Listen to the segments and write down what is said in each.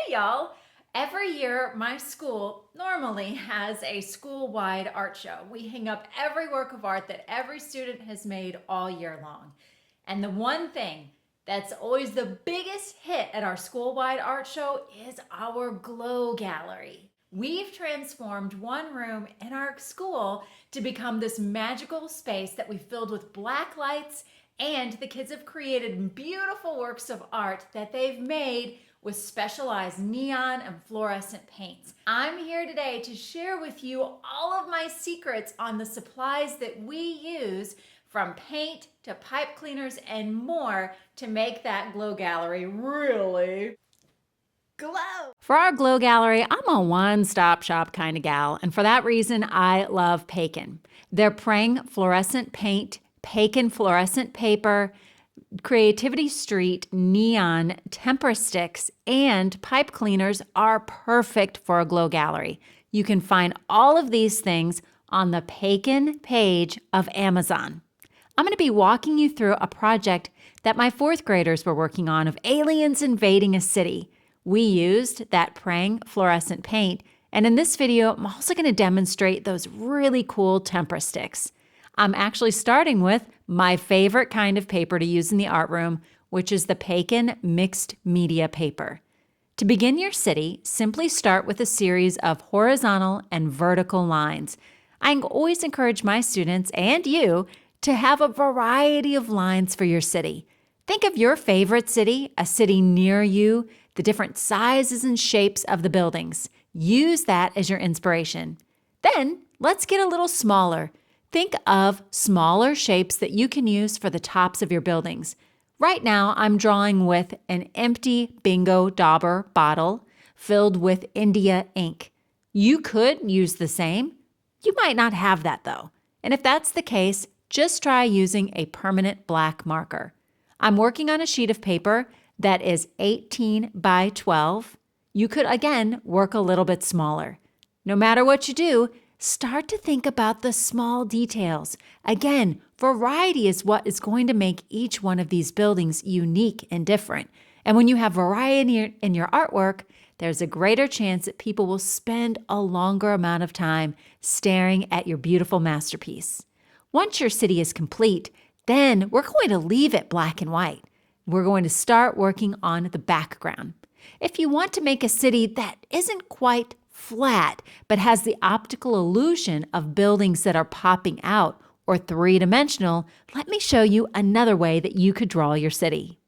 Hey y'all! Every year, my school normally has a school-wide art show. We hang up every work of art that every student has made all year long. And the one thing that's always the biggest hit at our school-wide art show is our glow gallery. We've transformed one room in our school to become this magical space that we filled with black lights, and the kids have created beautiful works of art that they've made with specialized neon and fluorescent paints. I'm here today to share with you all of my secrets on the supplies that we use, from paint to pipe cleaners and more, to make that glow gallery really glow. For our glow gallery, I'm a one-stop shop kind of gal, and for that reason, I love Paken. Their Prang fluorescent paint, Paken fluorescent paper, Creativity Street neon temper sticks, and pipe cleaners are perfect for a glow gallery. You can find all of these things on the Paken page of Amazon. I'm going to be walking you through a project that my fourth graders were working on of aliens invading a city. We used that Prang fluorescent paint, and in this video, I'm also going to demonstrate those really cool temper sticks. I'm actually starting with my favorite kind of paper to use in the art room, which is the Paken mixed media paper. To begin your city, simply start with a series of horizontal and vertical lines. I always encourage my students and you to have a variety of lines for your city. Think of your favorite city, a city near you, the different sizes and shapes of the buildings. Use that as your inspiration. Then let's get a little smaller. Think of smaller shapes that you can use for the tops of your buildings. Right now, I'm drawing with an empty Bingo Dauber bottle filled with India ink. You could use the same. You might not have that though. And if that's the case, just try using a permanent black marker. I'm working on a sheet of paper that is 18 by 12. You could, again, work a little bit smaller. No matter what you do, start to think about the small details. Again, variety is what is going to make each one of these buildings unique and different. And when you have variety in your artwork, there's a greater chance that people will spend a longer amount of time staring at your beautiful masterpiece. Once your city is complete, then we're going to leave it black and white. We're going to start working on the background. If you want to make a city that isn't quite flat, but has the optical illusion of buildings that are popping out or three-dimensional, let me show you another way that you could draw your city.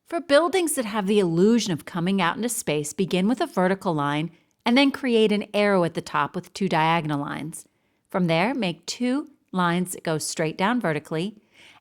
For buildings that have the illusion of coming out into space, begin with a vertical line and then create an arrow at the top with two diagonal lines. From there, make two lines that go straight down vertically,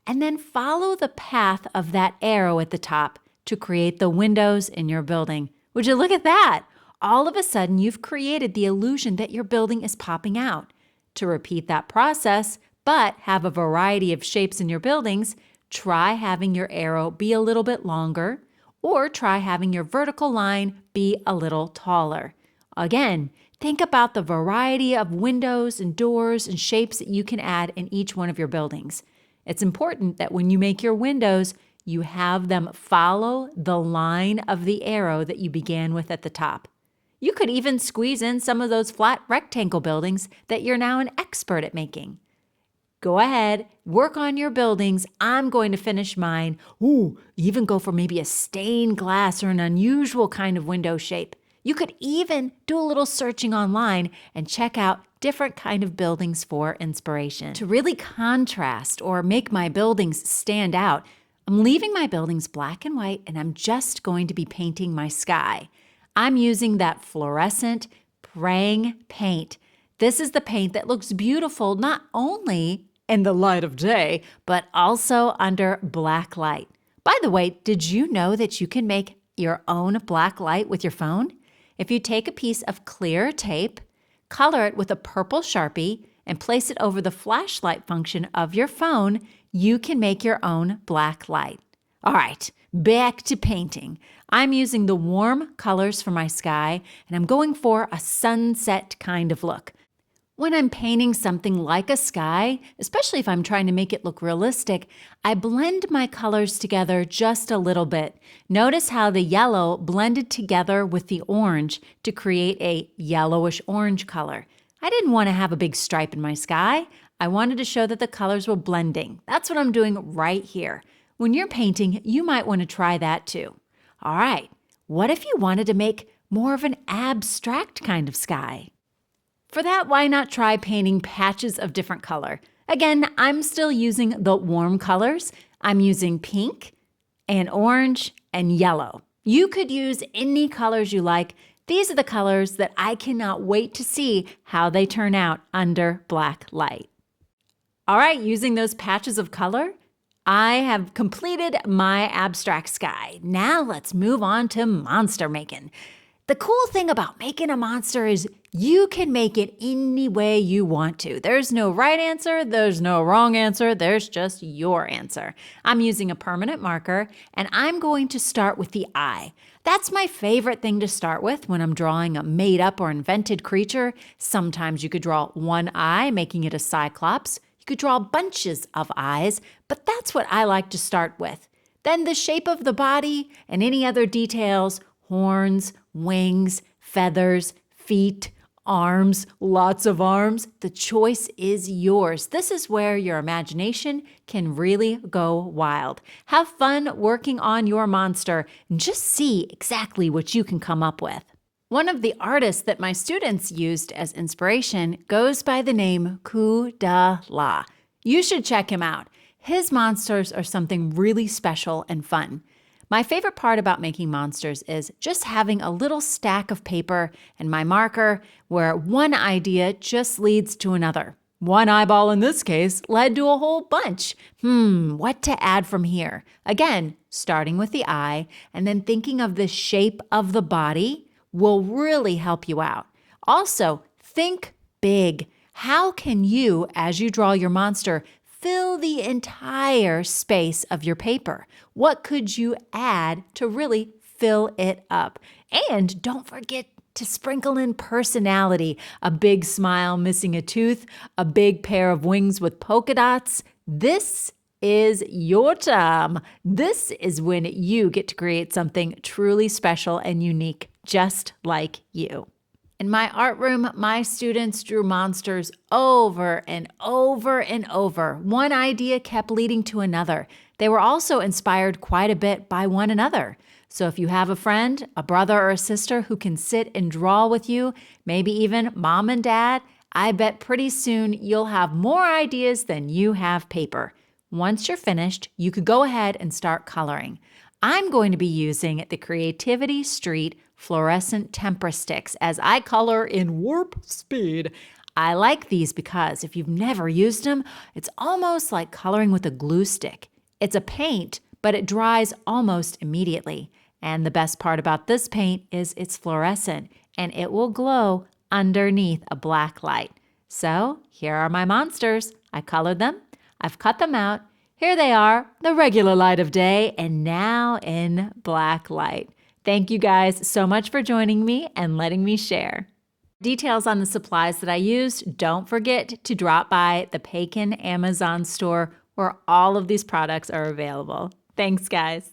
and then follow the path of that arrow at the top to create the windows in your building. Would you look at that? All of a sudden, you've created the illusion that your building is popping out. To repeat that process, but have a variety of shapes in your buildings, try having your arrow be a little bit longer, or try having your vertical line be a little taller. Again, think about the variety of windows and doors and shapes that you can add in each one of your buildings. It's important that when you make your windows, you have them follow the line of the arrow that you began with at the top. You could even squeeze in some of those flat rectangle buildings that you're now an expert at making. Go ahead, work on your buildings. I'm going to finish mine. Ooh, even go for maybe a stained glass or an unusual kind of window shape. You could even do a little searching online and check out different kind of buildings for inspiration. To really contrast or make my buildings stand out, I'm leaving my buildings black and white, and I'm just going to be painting my sky. I'm using that fluorescent Prang paint. This is the paint that looks beautiful not only in the light of day, but also under black light. By the way, did you know that you can make your own black light with your phone? If you take a piece of clear tape, color it with a purple Sharpie, and place it over the flashlight function of your phone, you can make your own black light. All right, back to painting. I'm using the warm colors for my sky, and I'm going for a sunset kind of look. When I'm painting something like a sky, especially if I'm trying to make it look realistic, I blend my colors together just a little bit. Notice how the yellow blended together with the orange to create a yellowish orange color. I didn't want to have a big stripe in my sky. I wanted to show that the colors were blending. That's what I'm doing right here. When you're painting, you might want to try that too. All right, what if you wanted to make more of an abstract kind of sky? For that, why not try painting patches of different color? Again, I'm still using the warm colors. I'm using pink and orange and yellow. You could use any colors you like. These are the colors that I cannot wait to see how they turn out under black light. All right, using those patches of color, I have completed my abstract sky. Now let's move on to monster making. The cool thing about making a monster is you can make it any way you want to. There's no right answer, there's no wrong answer, there's just your answer. I'm using a permanent marker, and I'm going to start with the eye. That's my favorite thing to start with when I'm drawing a made-up or invented creature. Sometimes you could draw one eye, making it a cyclops. You could draw bunches of eyes, but that's what I like to start with. Then the shape of the body and any other details, horns, wings, feathers, feet, arms, lots of arms. The choice is yours. This is where your imagination can really go wild. Have fun working on your monster and just see exactly what you can come up with. One of the artists that my students used as inspiration goes by the name Kudala. You should check him out. His monsters are something really special and fun. My favorite part about making monsters is just having a little stack of paper and my marker where one idea just leads to another. One eyeball in this case led to a whole bunch. What to add from here? Again, starting with the eye and then thinking of the shape of the body will really help you out. Also, think big. How can you, as you draw your monster, fill the entire space of your paper? What could you add to really fill it up? And don't forget to sprinkle in personality. A big smile missing a tooth, a big pair of wings with polka dots. This is your time. This is when you get to create something truly special and unique, just like you. In my art room, my students drew monsters over and over and over. One idea kept leading to another. They were also inspired quite a bit by one another. So if you have a friend, a brother or a sister who can sit and draw with you, maybe even mom and dad, I bet pretty soon you'll have more ideas than you have paper. Once you're finished, you could go ahead and start coloring. I'm going to be using the Creativity Street fluorescent tempera sticks as I color in warp speed. I like these because if you've never used them, it's almost like coloring with a glue stick. It's a paint, but it dries almost immediately. And the best part about this paint is it's fluorescent and it will glow underneath a black light. So here are my monsters. I colored them. I've cut them out. Here they are, the regular light of day, and now in black light. Thank you guys so much for joining me and letting me share. Details on the supplies that I used, don't forget to drop by the Paikin Amazon store where all of these products are available. Thanks, guys.